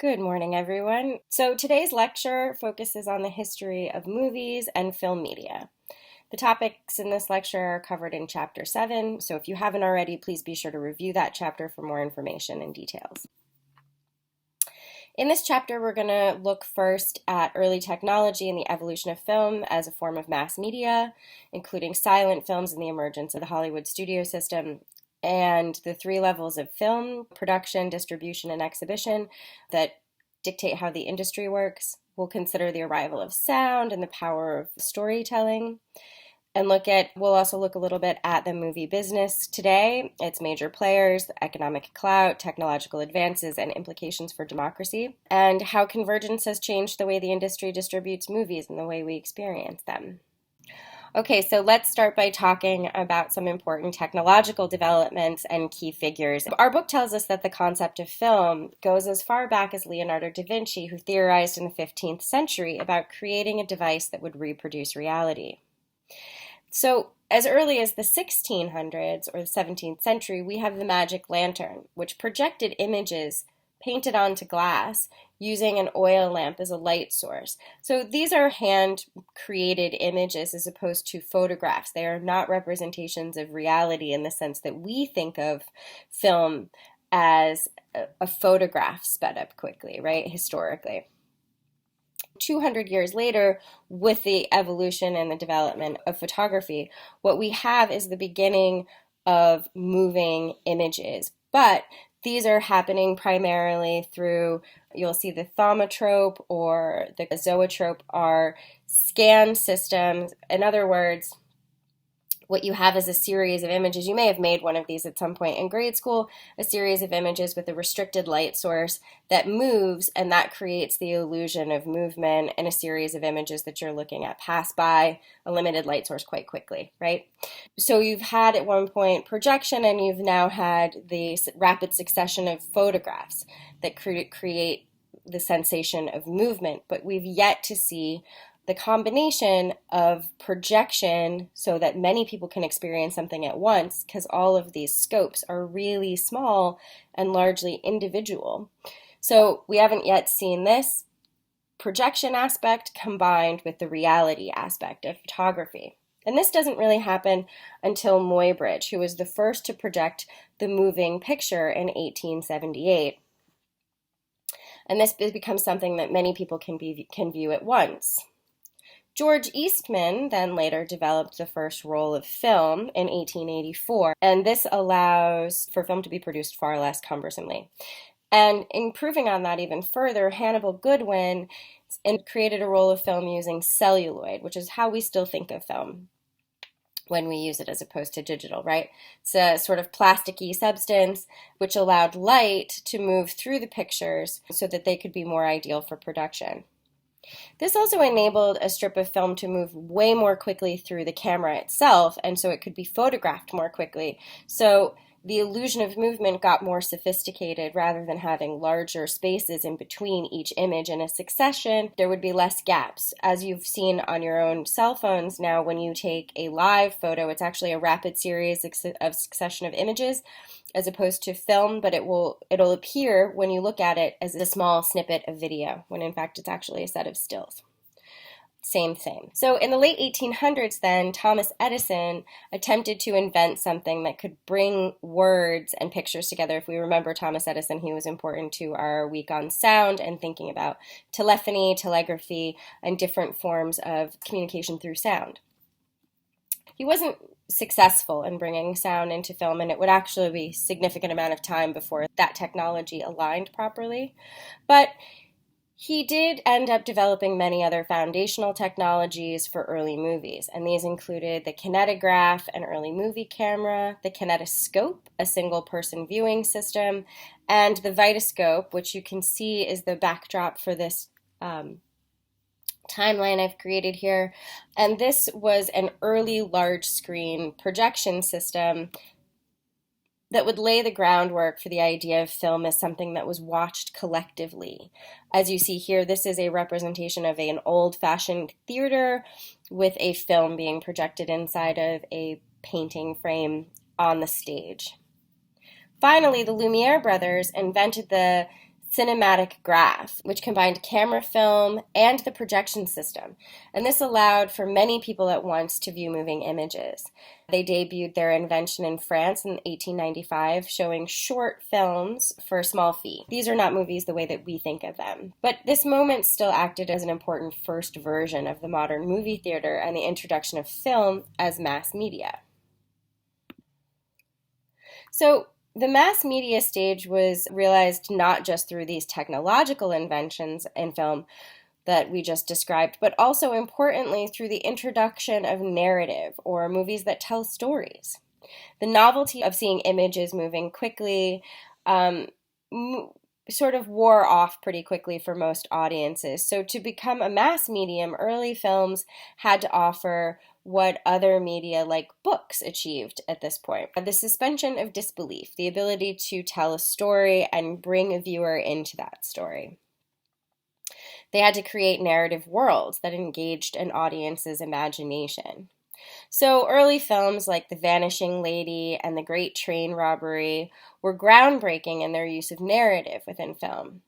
Good morning, everyone. So today's lecture focuses on the history of movies and film media. The topics in this lecture are covered in Chapter 7, so if you haven't already, please be sure to review that chapter for more information and details. In this chapter, we're going to look first at early technology and the evolution of film as a form of mass media, including silent films and the emergence of the Hollywood studio system, and the three levels of film: production, distribution, and exhibition that dictate how the industry works. We'll consider the arrival of sound and the power of storytelling. And we'll also look a little bit at the movie business today, its major players, economic clout, technological advances, and implications for democracy, and how convergence has changed the way the industry distributes movies and the way we experience them. Okay, so let's start by talking about some important technological developments and key figures. Our book tells us that the concept of film goes as far back as Leonardo da Vinci, who theorized in the 15th century about creating a device that would reproduce reality. So, as early as the 1600s or the 17th century, we have the magic lantern, which projected images painted onto glass using an oil lamp as a light source. So these are hand-created images as opposed to photographs. They are not representations of reality in the sense that we think of film as a photograph sped up quickly, right, historically. 200 years later, with the evolution and the development of photography, what we have is the beginning of moving images. But these are happening primarily through, you'll see the thaumatrope or the zoetrope are scan systems. In other words, what you have is a series of images. You may have made one of these at some point in grade school, a series of images with a restricted light source that moves, and that creates the illusion of movement, and a series of images that you're looking at pass by a limited light source quite quickly, right? So you've had at one point projection, and you've now had the rapid succession of photographs that create the sensation of movement, but we've yet to see the combination of projection so that many people can experience something at once, because all of these scopes are really small and largely individual. So we haven't yet seen this projection aspect combined with the reality aspect of photography. And this doesn't really happen until Muybridge, who was the first to project the moving picture in 1878. And this becomes something that many people can view at once. George Eastman then later developed the first roll of film in 1884, and this allows for film to be produced far less cumbersomely. And improving on that even further, Hannibal Goodwin created a roll of film using celluloid, which is how we still think of film when we use it as opposed to digital, right? It's a sort of plasticky substance which allowed light to move through the pictures so that they could be more ideal for production. This also enabled a strip of film to move way more quickly through the camera itself, and so it could be photographed more quickly. So the illusion of movement got more sophisticated. Rather than having larger spaces in between each image in a succession, there would be less gaps. As you've seen on your own cell phones now, when you take a live photo, it's actually a rapid series of succession of images as opposed to film, but it'll appear when you look at it as a small snippet of video, when in fact it's actually a set of stills. Same thing. So in the late 1800s then, Thomas Edison attempted to invent something that could bring words and pictures together. If we remember Thomas Edison, he was important to our week on sound and thinking about telephony, telegraphy, and different forms of communication through sound. He wasn't successful in bringing sound into film, and it would actually be a significant amount of time before that technology aligned properly. But he did end up developing many other foundational technologies for early movies, and these included the kinetograph, an early movie camera, the kinetoscope, a single-person viewing system, and the vitascope, which you can see is the backdrop for this timeline I've created here. And this was an early large-screen projection system that would lay the groundwork for the idea of film as something that was watched collectively. As you see here, this is a representation of an old-fashioned theater with a film being projected inside of a painting frame on the stage. Finally, the Lumiere brothers invented the cinematic graph, which combined camera film and the projection system. And this allowed for many people at once to view moving images. They debuted their invention in France in 1895, showing short films for a small fee. These are not movies the way that we think of them. But this moment still acted as an important first version of the modern movie theater and the introduction of film as mass media. So, the mass media stage was realized not just through these technological inventions in film that we just described, but also importantly through the introduction of narrative, or movies that tell stories. The novelty of seeing images moving quickly sort of wore off pretty quickly for most audiences. So to become a mass medium, early films had to offer what other media like books achieved at this point. The suspension of disbelief, the ability to tell a story and bring a viewer into that story. They had to create narrative worlds that engaged an audience's imagination. So early films like The Vanishing Lady and The Great Train Robbery were groundbreaking in their use of narrative within film.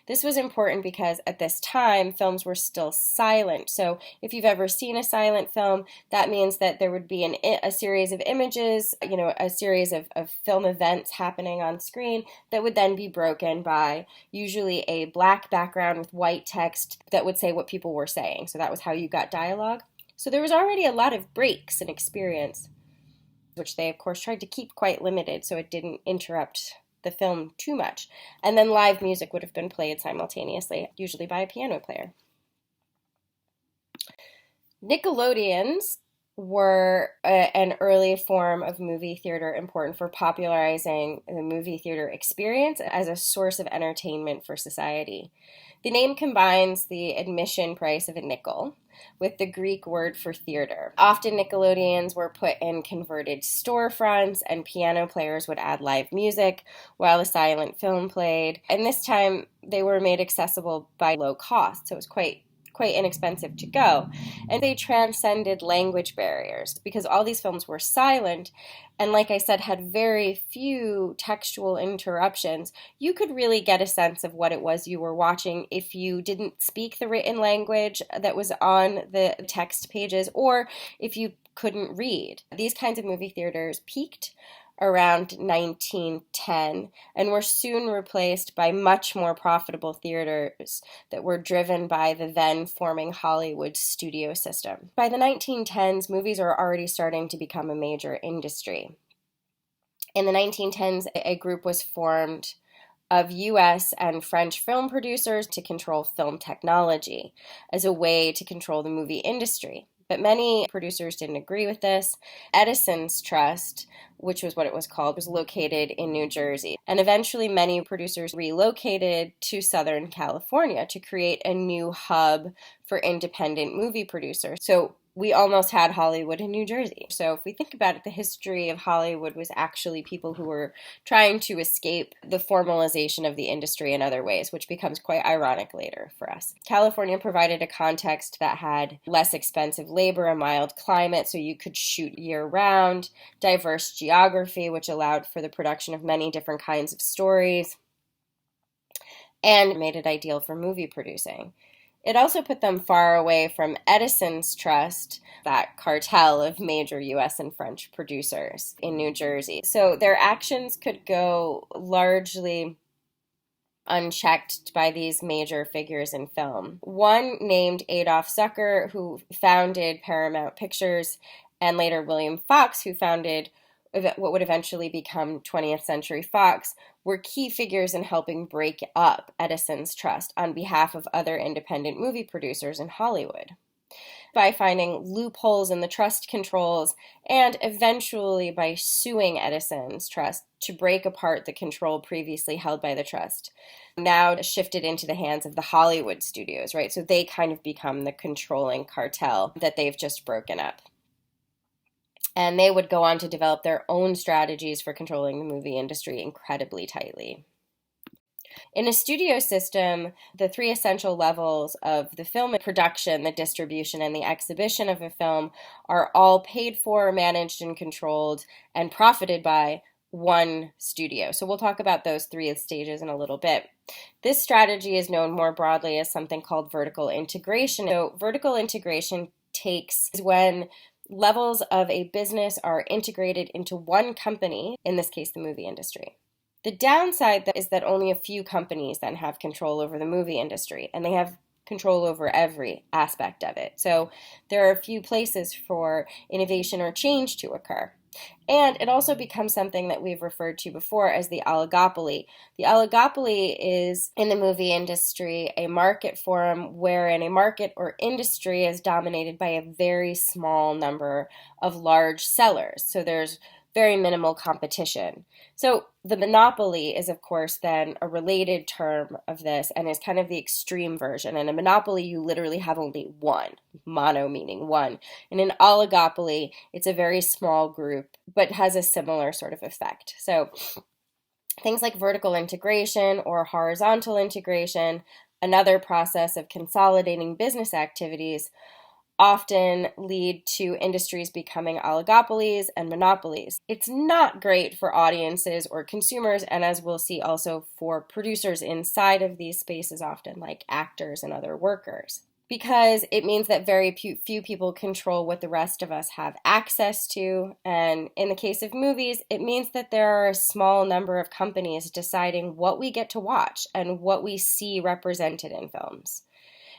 This was important because at this time, films were still silent. So if you've ever seen a silent film, that means that there would be a series of images, a series of film events happening on screen that would then be broken by usually a black background with white text that would say what people were saying. So that was how you got dialogue. So there was already a lot of breaks in experience, which they, of course, tried to keep quite limited so it didn't interrupt the film too much. And then live music would have been played simultaneously, usually by a piano player. Nickelodeons were an early form of movie theater important for popularizing the movie theater experience as a source of entertainment for society. The name combines the admission price of a nickel with the Greek word for theater. Often Nickelodeons were put in converted storefronts, and piano players would add live music while a silent film played. And this time they were made accessible by low cost, so it was quite inexpensive to go. And they transcended language barriers because all these films were silent and, like I said, had very few textual interruptions. You could really get a sense of what it was you were watching if you didn't speak the written language that was on the text pages, or if you couldn't read. These kinds of movie theaters peaked around 1910 and were soon replaced by much more profitable theaters that were driven by the then forming Hollywood studio system. By the 1910s, movies are already starting to become a major industry. In the 1910s, a group was formed of US and French film producers to control film technology as a way to control the movie industry. But many producers didn't agree with this. Edison's Trust, which was what it was called, was located in New Jersey. And eventually many producers relocated to Southern California to create a new hub for independent movie producers. So we almost had Hollywood in New Jersey. So if we think about it, the history of Hollywood was actually people who were trying to escape the formalization of the industry in other ways, which becomes quite ironic later for us. California provided a context that had less expensive labor, a mild climate, so you could shoot year-round, diverse geography, which allowed for the production of many different kinds of stories, and made it ideal for movie producing. It also put them far away from Edison's Trust, that cartel of major US and French producers in New Jersey. So their actions could go largely unchecked by these major figures in film. One named Adolph Zucker, who founded Paramount Pictures, and later William Fox, who founded what would eventually become 20th Century Fox, were key figures in helping break up Edison's Trust on behalf of other independent movie producers in Hollywood. By finding loopholes in the trust controls and eventually by suing Edison's Trust to break apart the control previously held by the trust, now shifted into the hands of the Hollywood studios, right? So they kind of become the controlling cartel that they've just broken up. And they would go on to develop their own strategies for controlling the movie industry incredibly tightly. In a studio system, the three essential levels of the film production, the distribution, and the exhibition of a film are all paid for, managed, and controlled, and profited by one studio. So we'll talk about those three stages in a little bit. This strategy is known more broadly as something called vertical integration. So vertical integration takes when levels of a business are integrated into one company, in this case, the movie industry. The downside is that only a few companies then have control over the movie industry, and they have control over every aspect of it. So there are a few places for innovation or change to occur. And it also becomes something that we've referred to before as the oligopoly. The oligopoly is, in the movie industry, a market forum wherein a market or industry is dominated by a very small number of large sellers. So there's very minimal competition. So the monopoly is, of course, then a related term of this and is kind of the extreme version. In a monopoly, you literally have only one, mono meaning one. In an oligopoly, it's a very small group, but has a similar sort of effect. So things like vertical integration or horizontal integration, another process of consolidating business activities, often lead to industries becoming oligopolies and monopolies. It's not great for audiences or consumers, and as we'll see, also for producers inside of these spaces, often like actors and other workers, because it means that very few people control what the rest of us have access to. And in the case of movies, it means that there are a small number of companies deciding what we get to watch and what we see represented in films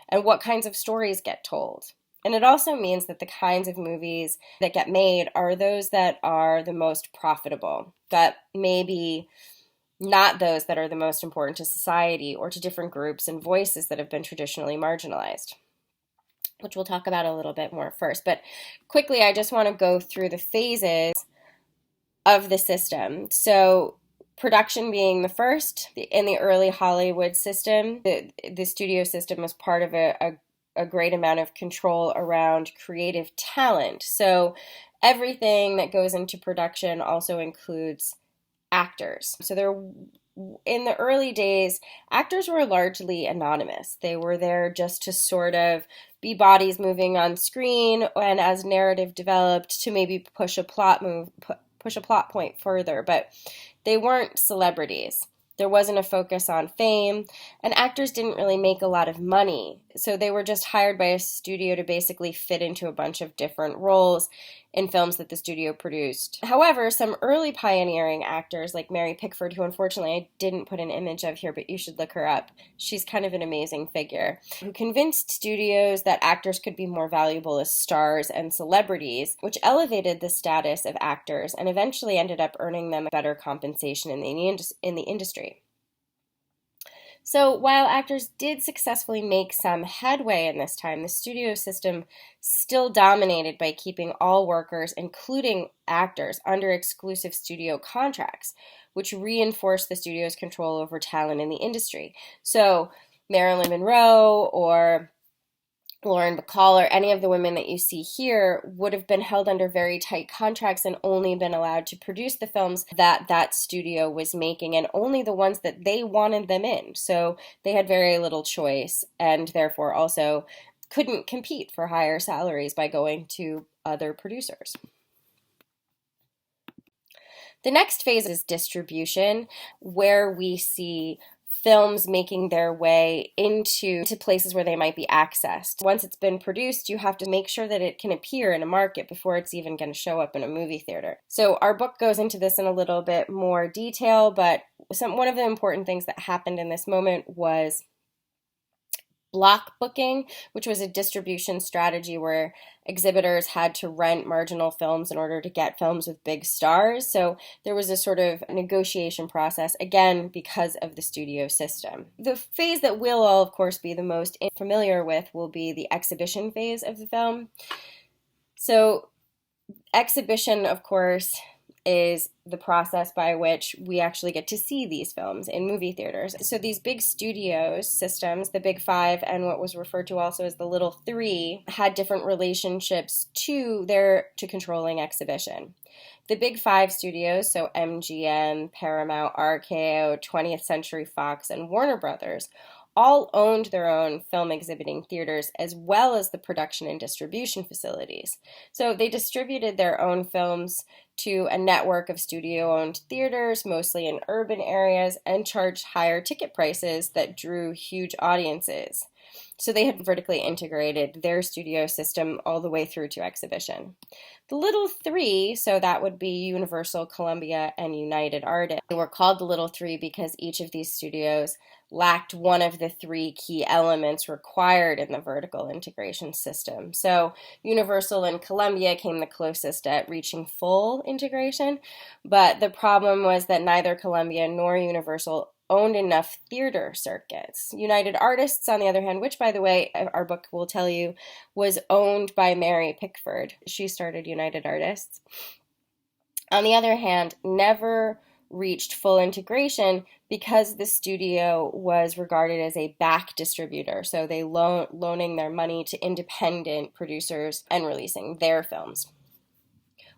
and what kinds of stories get told. And it also means that the kinds of movies that get made are those that are the most profitable, but maybe not those that are the most important to society or to different groups and voices that have been traditionally marginalized, which we'll talk about a little bit more first. But quickly, I just want to go through the phases of the system. So production being the first, in the early Hollywood system, the studio system was part of a great amount of control around creative talent. So everything that goes into production also includes actors. So in the early days, actors were largely anonymous. They were there just to sort of be bodies moving on screen, and as narrative developed, to maybe push a plot point further, but they weren't celebrities. There wasn't a focus on fame, and actors didn't really make a lot of money. So they were just hired by a studio to basically fit into a bunch of different roles in films that the studio produced. However, some early pioneering actors like Mary Pickford, who unfortunately I didn't put an image of here, but you should look her up. She's kind of an amazing figure, who convinced studios that actors could be more valuable as stars and celebrities, which elevated the status of actors and eventually ended up earning them better compensation in the industry. So while actors did successfully make some headway in this time, the studio system still dominated by keeping all workers, including actors, under exclusive studio contracts, which reinforced the studio's control over talent in the industry. So Marilyn Monroe or Lauren Bacall or any of the women that you see here would have been held under very tight contracts and only been allowed to produce the films that that studio was making, and only the ones that they wanted them in. So they had very little choice, and therefore also couldn't compete for higher salaries by going to other producers. The next phase is distribution, where we see films making their way into places where they might be accessed. Once it's been produced, you have to make sure that it can appear in a market before it's even going to show up in a movie theater. So our book goes into this in a little bit more detail, but one of the important things that happened in this moment was block booking, which was a distribution strategy where exhibitors had to rent marginal films in order to get films with big stars. So there was a sort of negotiation process, again, because of the studio system. The phase that we'll all, of course, be the most familiar with will be the exhibition phase of the film. So exhibition, of course, is the process by which we actually get to see these films in movie theaters. So these big studios systems, the Big Five and what was referred to also as the Little Three, had different relationships to controlling exhibition. The Big Five studios, so MGM, Paramount, RKO, 20th Century Fox, and Warner Brothers, all owned their own film exhibiting theaters as well as the production and distribution facilities. So they distributed their own films to a network of studio-owned theaters, mostly in urban areas, and charged higher ticket prices that drew huge audiences. So they had vertically integrated their studio system all the way through to exhibition. The Little Three, so that would be Universal, Columbia, and United Artists, they were called the Little Three because each of these studios lacked one of the three key elements required in the vertical integration system. So Universal and Columbia came the closest at reaching full integration, but the problem was that neither Columbia nor Universal owned enough theater circuits. United Artists, on the other hand, which, by the way, our book will tell you, was owned by Mary Pickford. She started United Artists. On the other hand, never reached full integration because the studio was regarded as a back distributor, so they loaning their money to independent producers and releasing their films,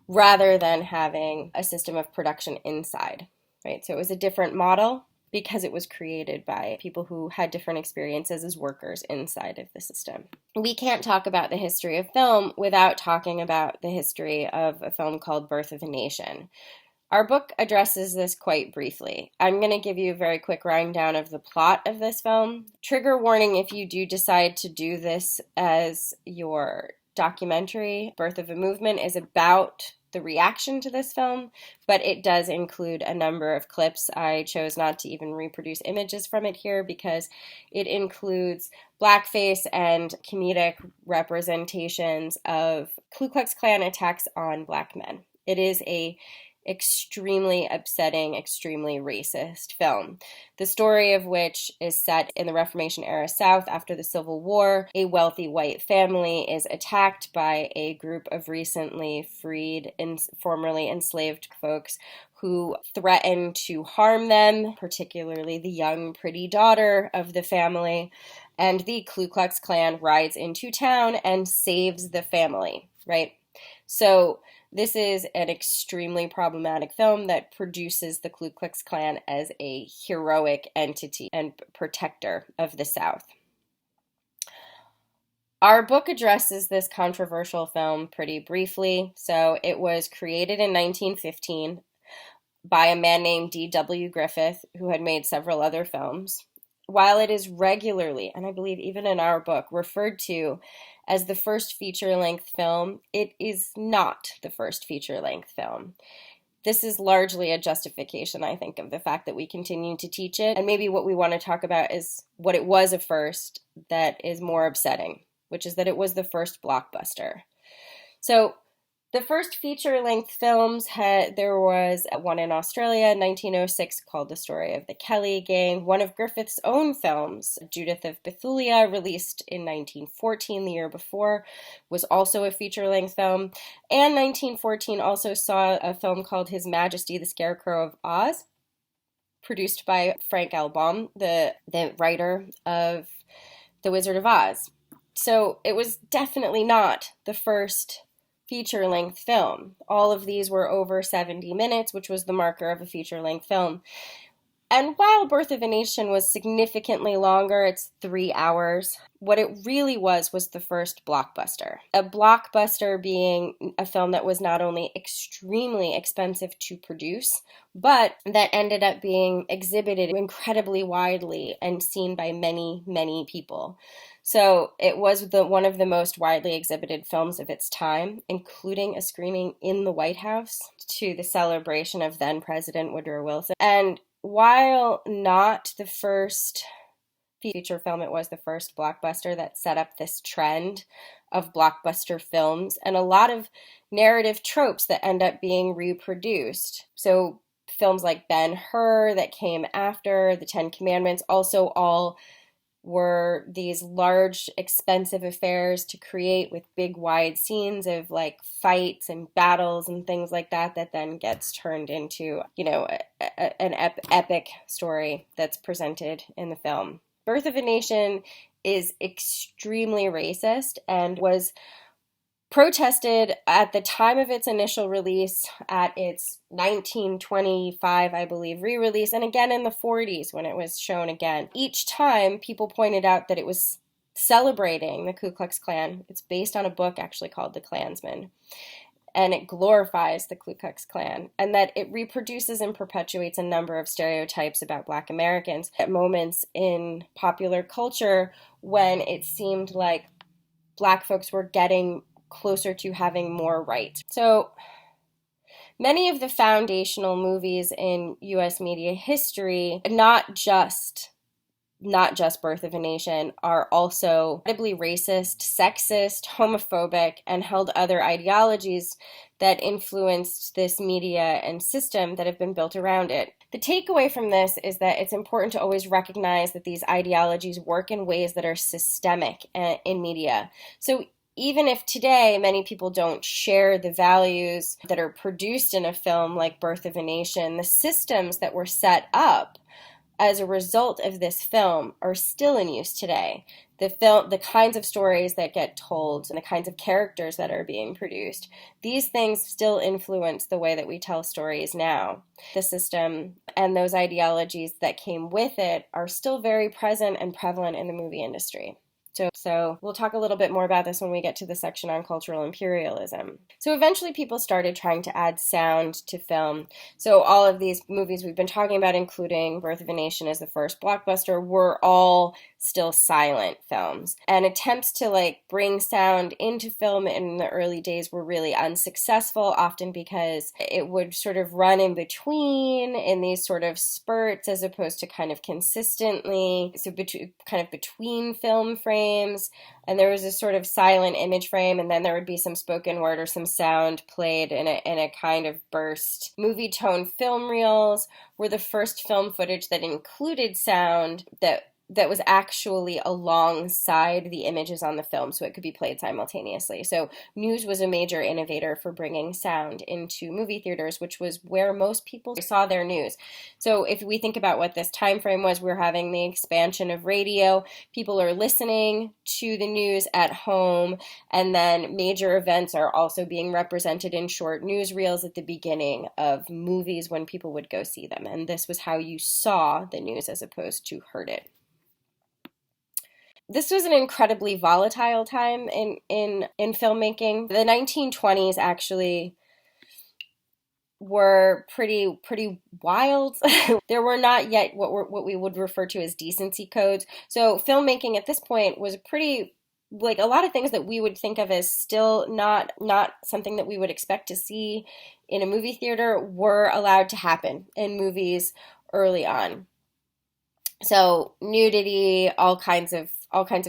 rather than having a system of production inside, right? So it was a different model, because it was created by people who had different experiences as workers inside of the system. We can't talk about the history of film without talking about the history of a film called Birth of a Nation. Our book addresses this quite briefly. I'm going to give you a very quick rundown of the plot of this film. Trigger warning if you do decide to do this as your documentary. Birth of a Movement is about the reaction to this film, but it does include a number of clips. I chose not to even reproduce images from it here because it includes blackface and comedic representations of Ku Klux Klan attacks on Black men. It is a extremely upsetting, extremely racist film. The story of which is set in the Reformation era South after the Civil War. A wealthy white family is attacked by a group of recently freed and formerly enslaved folks who threaten to harm them, particularly the young, pretty daughter of the family. And the Ku Klux Klan rides into town and saves the family, right? So this is an extremely problematic film that produces the Ku Klux Klan as a heroic entity and protector of the South. Our book addresses this controversial film pretty briefly. So it was created in 1915 by a man named D.W. Griffith, who had made several other films. While it is regularly, and I believe even in our book, referred to as the first feature-length film, it is not the first feature-length film. This is largely a justification, I think, of the fact that we continue to teach it, and maybe what we want to talk about is what it was at first that is more upsetting, which is that it was the first blockbuster. So the first feature-length films, there was one in Australia in 1906 called The Story of the Kelly Gang. One of Griffith's own films, Judith of Bethulia, released in 1914, the year before, was also a feature-length film. And 1914 also saw a film called His Majesty the Scarecrow of Oz, produced by Frank L. Baum, the writer of The Wizard of Oz. So it was definitely not the first feature-length film. All of these were over 70 minutes, which was the marker of a feature-length film. And while Birth of a Nation was significantly longer, it's 3 hours, what it really was the first blockbuster. A blockbuster being a film that was not only extremely expensive to produce, but that ended up being exhibited incredibly widely and seen by many, many people. So it was one of the most widely exhibited films of its time, including a screening in the White House to the celebration of then President Woodrow Wilson. And while not the first feature film, it was the first blockbuster that set up this trend of blockbuster films and a lot of narrative tropes that end up being reproduced. So films like Ben-Hur that came after, The Ten Commandments, also all were these large, expensive affairs to create with big, wide scenes of like fights and battles and things like that then gets turned into, an epic story that's presented in the film. Birth of a Nation is extremely racist and was protested at the time of its initial release, at its 1925, I believe, re-release, and again in the 40s when it was shown again. Each time, people pointed out that it was celebrating the Ku Klux Klan. It's based on a book actually called The Klansman, and it glorifies the Ku Klux Klan, and that it reproduces and perpetuates a number of stereotypes about Black Americans at moments in popular culture when it seemed like Black folks were getting closer to having more rights. So many of the foundational movies in U.S. media history, not just Birth of a Nation, are also incredibly racist, sexist, homophobic, and held other ideologies that influenced this media and system that have been built around it. The takeaway from this is that it's important to always recognize that these ideologies work in ways that are systemic in media. So even if today many people don't share the values that are produced in a film like Birth of a Nation, the systems that were set up as a result of this film are still in use today. The kinds of stories that get told and the kinds of characters that are being produced, these things still influence the way that we tell stories now. The system and those ideologies that came with it are still very present and prevalent in the movie industry. So we'll talk a little bit more about this when we get to the section on cultural imperialism. So eventually people started trying to add sound to film. So all of these movies we've been talking about, including Birth of a Nation as the first blockbuster, were all still silent films. And attempts to bring sound into film in the early days were really unsuccessful, often because it would sort of run in between in these sort of spurts as opposed to kind of consistently, so kind of between film frames. And there was this sort of silent image frame, and then there would be some spoken word or some sound played in a kind of burst. Movie tone film reels were the first film footage that included sound that was actually alongside the images on the film, so it could be played simultaneously. So news was a major innovator for bringing sound into movie theaters, which was where most people saw their news. So if we think about what this time frame was, we're having the expansion of radio. People are listening to the news at home, and then major events are also being represented in short newsreels at the beginning of movies when people would go see them. And this was how you saw the news as opposed to heard it. This was an incredibly volatile time in filmmaking. The 1920s actually were pretty wild. There were not yet what we would refer to as decency codes. So filmmaking at this point was pretty, a lot of things that we would think of as still not something that we would expect to see in a movie theater were allowed to happen in movies early on. So nudity, all kinds of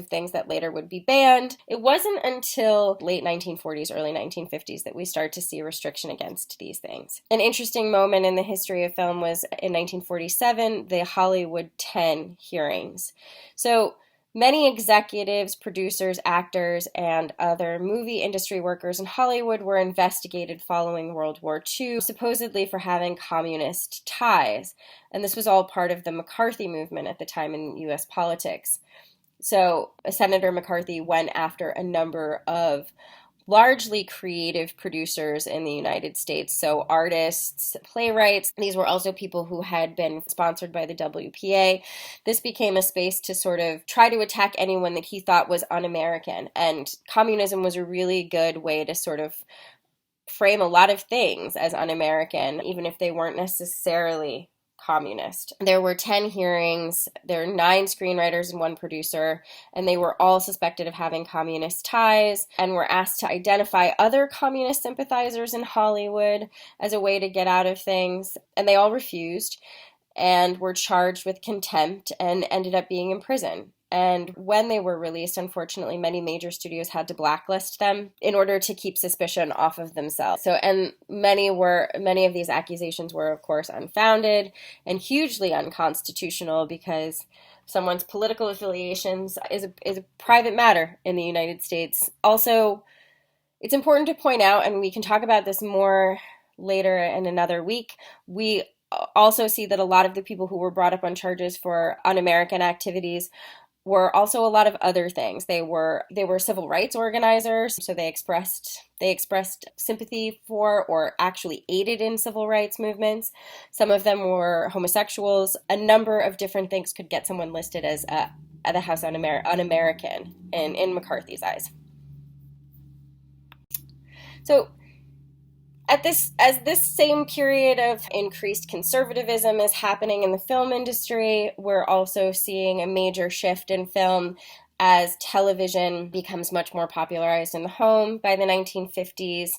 things that later would be banned. It wasn't until late 1940s, early 1950s that we start to see restriction against these things. An interesting moment in the history of film was in 1947, the Hollywood 10 hearings. So many executives, producers, actors, and other movie industry workers in Hollywood were investigated following World War II, supposedly for having communist ties. And this was all part of the McCarthy movement at the time in U.S. politics. So Senator McCarthy went after a number of largely creative producers in the United States. So artists, playwrights, these were also people who had been sponsored by the WPA. This became a space to sort of try to attack anyone that he thought was un-American. And communism was a really good way to sort of frame a lot of things as un-American, even if they weren't necessarily communist. There were 10 hearings, there were 9 screenwriters and 1 producer, and they were all suspected of having communist ties and were asked to identify other communist sympathizers in Hollywood as a way to get out of things, and they all refused and were charged with contempt and ended up being in prison. And when they were released, unfortunately, many major studios had to blacklist them in order to keep suspicion off of themselves. So, and many of these accusations were, of course, unfounded and hugely unconstitutional because someone's political affiliations is a private matter in the United States. Also, it's important to point out, and we can talk about this more later in another week, we also see that a lot of the people who were brought up on charges for un-American activities were also a lot of other things. They were civil rights organizers, so they expressed sympathy for or actually aided in civil rights movements. Some of them were homosexuals. A number of different things could get someone listed as the House un-American in McCarthy's eyes. So as this same period of increased conservatism is happening in the film industry, we're also seeing a major shift in film as television becomes much more popularized in the home. By the 1950s,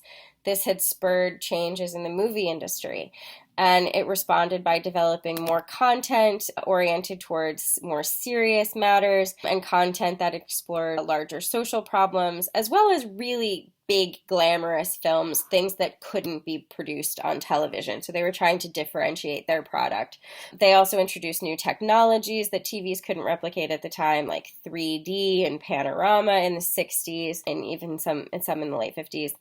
this had spurred changes in the movie industry, and it responded by developing more content oriented towards more serious matters and content that explored larger social problems, as well as really big, glamorous films, things that couldn't be produced on television. So they were trying to differentiate their product. They also introduced new technologies that TVs couldn't replicate at the time, like 3D and panorama in the 60s, and even some in the late 50s.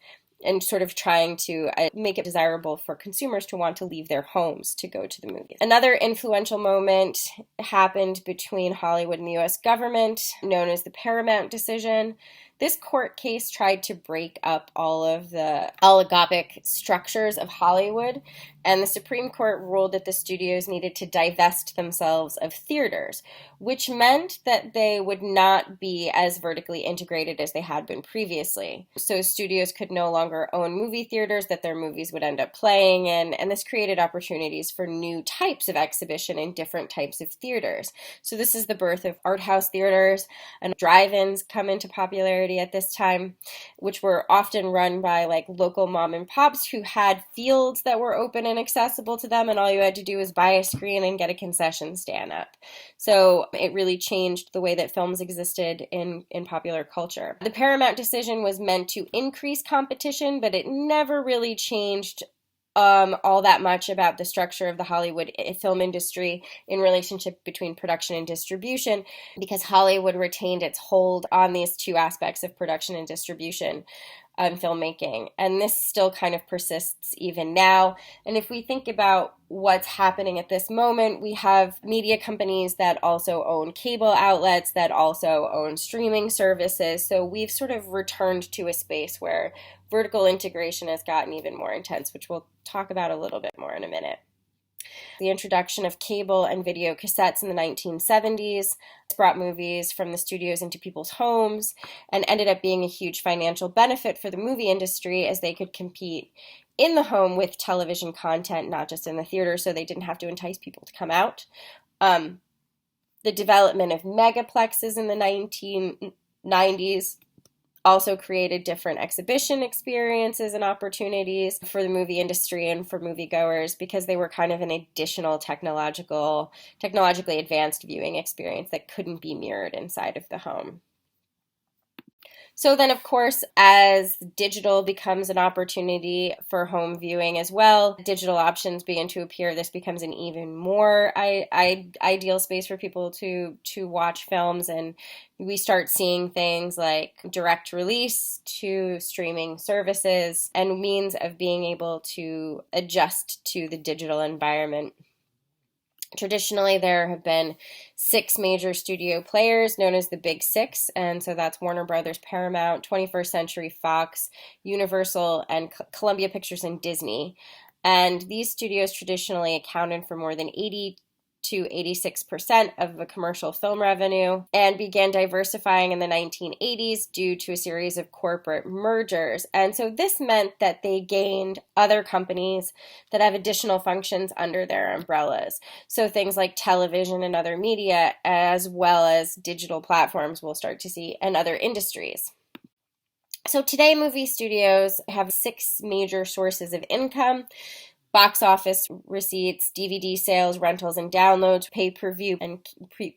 And sort of trying to make it desirable for consumers to want to leave their homes to go to the movies. Another influential moment happened between Hollywood and the U.S. government, known as the Paramount Decision. This court case tried to break up all of the oligarchic structures of Hollywood, and the Supreme Court ruled that the studios needed to divest themselves of theaters, which meant that they would not be as vertically integrated as they had been previously. So studios could no longer own movie theaters that their movies would end up playing in, and this created opportunities for new types of exhibition in different types of theaters. So this is the birth of art house theaters, and drive-ins come into popularity at this time, which were often run by like local mom and pops who had fields that were open and accessible to them, and all you had to do was buy a screen and get a concession stand up. So it really changed the way that films existed in popular culture. The Paramount Decision was meant to increase competition, but it never really changed all that much about the structure of the Hollywood film industry in relationship between production and distribution, because Hollywood retained its hold on these two aspects of production and distribution filmmaking. And this still kind of persists even now. And if we think about what's happening at this moment, we have media companies that also own cable outlets, that also own streaming services. So we've sort of returned to a space where vertical integration has gotten even more intense, which we'll talk about a little bit more in a minute. The introduction of cable and video cassettes in the 1970s brought movies from the studios into people's homes and ended up being a huge financial benefit for the movie industry, as they could compete in the home with television content, not just in the theater, so they didn't have to entice people to come out. The development of megaplexes in the 1990s also created different exhibition experiences and opportunities for the movie industry and for moviegoers, because they were kind of an additional technologically advanced viewing experience that couldn't be mirrored inside of the home. So then, of course, as digital becomes an opportunity for home viewing as well, digital options begin to appear. This becomes an even more ideal space for people to watch films, and we start seeing things like direct release to streaming services and means of being able to adjust to the digital environment. Traditionally, there have been 6 major studio players known as the Big Six, and so that's Warner Brothers, Paramount, 21st Century Fox, Universal, and Columbia Pictures and Disney. And these studios traditionally accounted for more than 80 to 86% of the commercial film revenue, and began diversifying in the 1980s due to a series of corporate mergers. And so this meant that they gained other companies that have additional functions under their umbrellas. So things like television and other media, as well as digital platforms, we'll start to see, and other industries. So today, movie studios have 6 major sources of income: box office receipts, DVD sales, rentals and downloads, pay-per-view and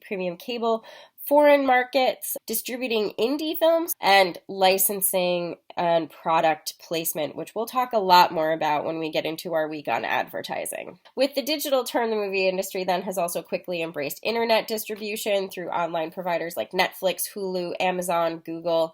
premium cable, foreign markets, distributing indie films, and licensing and product placement, which we'll talk a lot more about when we get into our week on advertising. With the digital turn, the movie industry then has also quickly embraced internet distribution through online providers like Netflix, Hulu, Amazon, Google,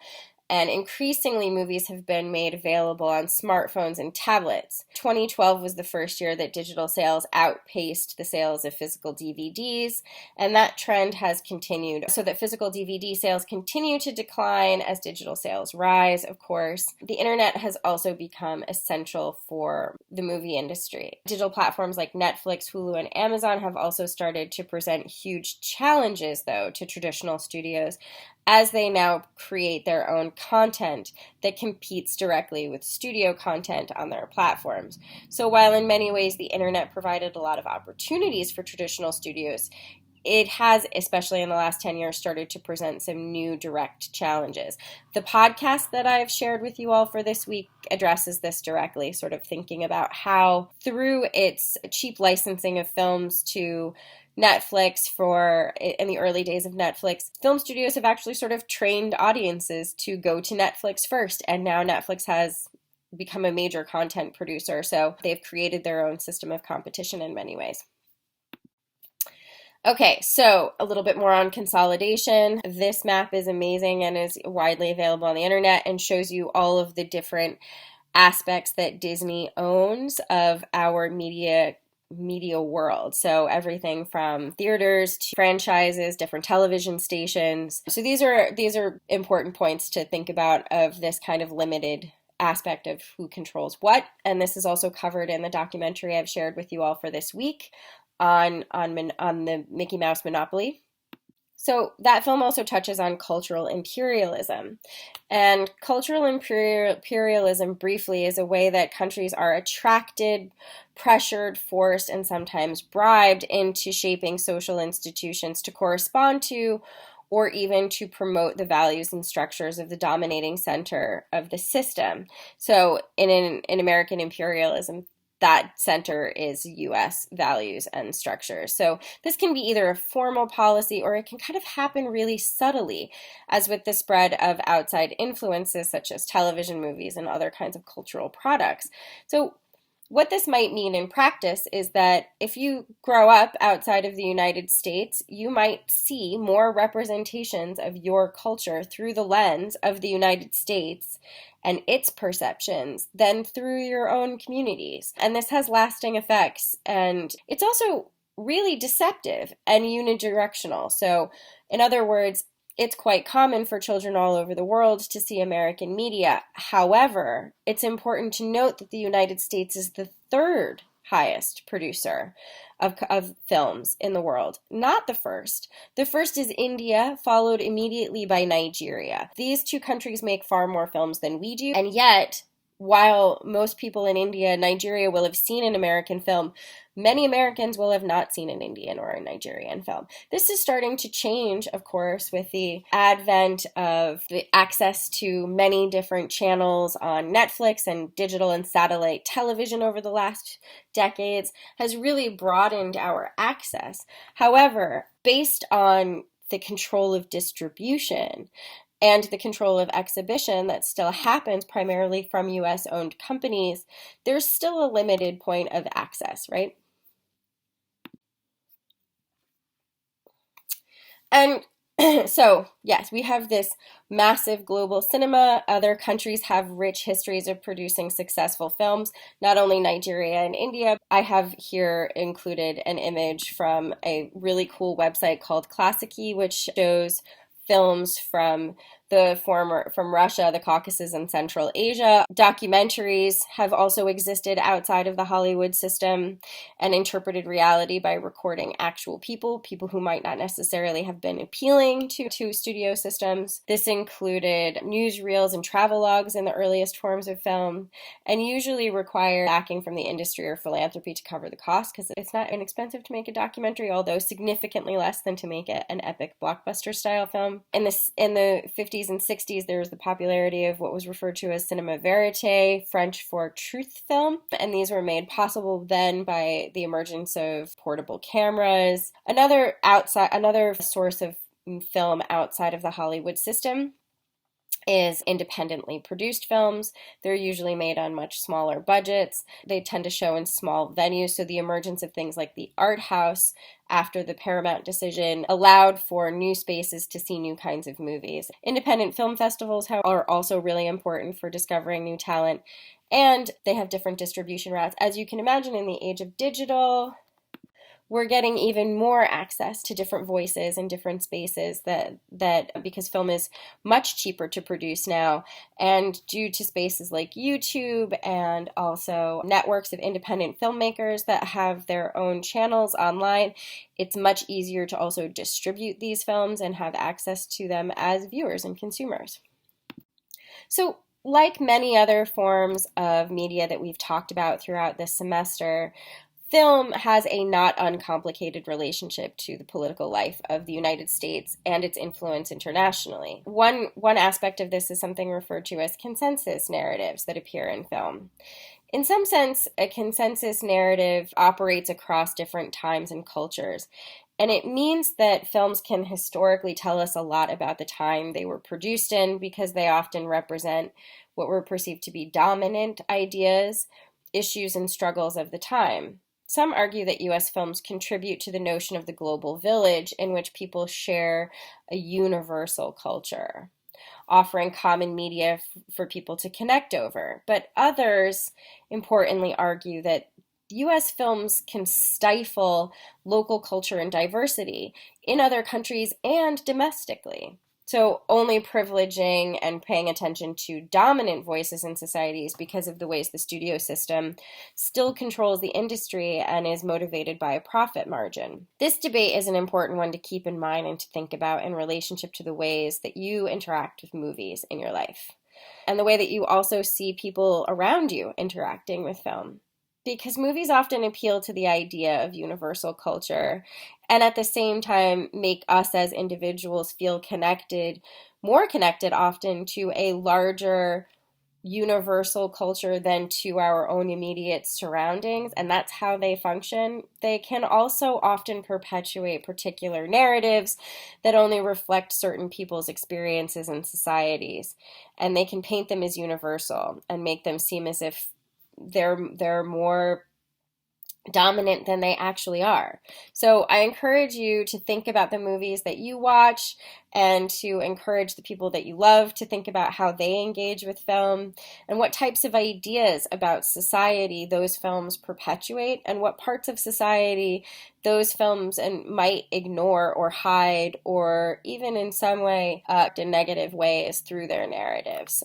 and increasingly movies have been made available on smartphones and tablets. 2012 was the first year that digital sales outpaced the sales of physical DVDs, and that trend has continued, so that physical DVD sales continue to decline as digital sales rise, of course. The internet has also become essential for the movie industry. Digital platforms like Netflix, Hulu, and Amazon have also started to present huge challenges, though, to traditional studios as they now create their own content that competes directly with studio content on their platforms. So while in many ways the internet provided a lot of opportunities for traditional studios, it has, especially in the last 10 years, started to present some new direct challenges. The podcast that I've shared with you all for this week addresses this directly, sort of thinking about how through its cheap licensing of films to Netflix in the early days of Netflix, film studios have actually sort of trained audiences to go to Netflix first, and now Netflix has become a major content producer, so they've created their own system of competition in many ways. Okay, so a little bit more on consolidation. This map is amazing and is widely available on the internet and shows you all of the different aspects that Disney owns of our media world. So everything from theaters to franchises, different television stations. So these are important points to think about of this kind of limited aspect of who controls what. And this is also covered in the documentary I've shared with you all for this week on the Mickey Mouse monopoly. So that film also touches on cultural imperialism. And cultural imperialism, briefly, is a way that countries are attracted, pressured, forced, and sometimes bribed into shaping social institutions to correspond to or even to promote the values and structures of the dominating center of the system. So in American imperialism, that center is U.S. values and structures. So this can be either a formal policy or it can kind of happen really subtly, as with the spread of outside influences such as television, movies, and other kinds of cultural products. So what this might mean in practice is that if you grow up outside of the United States, you might see more representations of your culture through the lens of the United States and its perceptions than through your own communities. And this has lasting effects, and it's also really deceptive and unidirectional. So, in other words, it's quite common for children all over the world to see American media. However, it's important to note that the United States is the third highest producer of films in the world, not the first. The first is India, followed immediately by Nigeria. These two countries make far more films than we do, and yet, while most people in India, Nigeria will have seen an American film, many Americans will have not seen an Indian or a Nigerian film. This is starting to change, of course, with the advent of the access to many different channels on Netflix, and digital and satellite television over the last decades has really broadened our access. However, based on the control of distribution and the control of exhibition that still happens primarily from US-owned companies, there's still a limited point of access, right? And so, yes, we have this massive global cinema. Other countries have rich histories of producing successful films, not only Nigeria and India. I have here included an image from a really cool website called Classici, which shows films from Russia, the Caucasus, and Central Asia. Documentaries have also existed outside of the Hollywood system and interpreted reality by recording actual people who might not necessarily have been appealing to studio systems. This included newsreels and travelogues in the earliest forms of film, and usually required backing from the industry or philanthropy to cover the cost, because it's not inexpensive to make a documentary, although significantly less than to make an epic blockbuster style film. In the 50s and 60s, there was the popularity of what was referred to as cinéma vérité, French for truth film, and these were made possible then by the emergence of portable cameras. Another source of film outside of the Hollywood system is independently produced films. They're usually made on much smaller budgets. They tend to show in small venues, so the emergence of things like the art house after the Paramount decision allowed for new spaces to see new kinds of movies. Independent film festivals are also really important for discovering new talent, and they have different distribution routes. As you can imagine, in the age of digital, we're getting even more access to different voices and different spaces that because film is much cheaper to produce now, and due to spaces like YouTube and also networks of independent filmmakers that have their own channels online, it's much easier to also distribute these films and have access to them as viewers and consumers. So, like many other forms of media that we've talked about throughout this semester, film has a not uncomplicated relationship to the political life of the United States and its influence internationally. One aspect of this is something referred to as consensus narratives that appear in film. In some sense, a consensus narrative operates across different times and cultures, and it means that films can historically tell us a lot about the time they were produced in because they often represent what were perceived to be dominant ideas, issues, and struggles of the time. Some argue that U.S. films contribute to the notion of the global village in which people share a universal culture, offering common media for people to connect over. But others, importantly, argue that U.S. films can stifle local culture and diversity in other countries and domestically. So only privileging and paying attention to dominant voices in societies because of the ways the studio system still controls the industry and is motivated by a profit margin. This debate is an important one to keep in mind and to think about in relationship to the ways that you interact with movies in your life, and the way that you also see people around you interacting with film. Because movies often appeal to the idea of universal culture and at the same time make us as individuals feel connected, more connected often to a larger universal culture than to our own immediate surroundings, and that's how they function. They can also often perpetuate particular narratives that only reflect certain people's experiences and societies, and they can paint them as universal and make them seem as if they're more dominant than they actually are. So I encourage you to think about the movies that you watch and to encourage the people that you love to think about how they engage with film and what types of ideas about society those films perpetuate and what parts of society those films might ignore or hide or even in some way in negative ways through their narratives.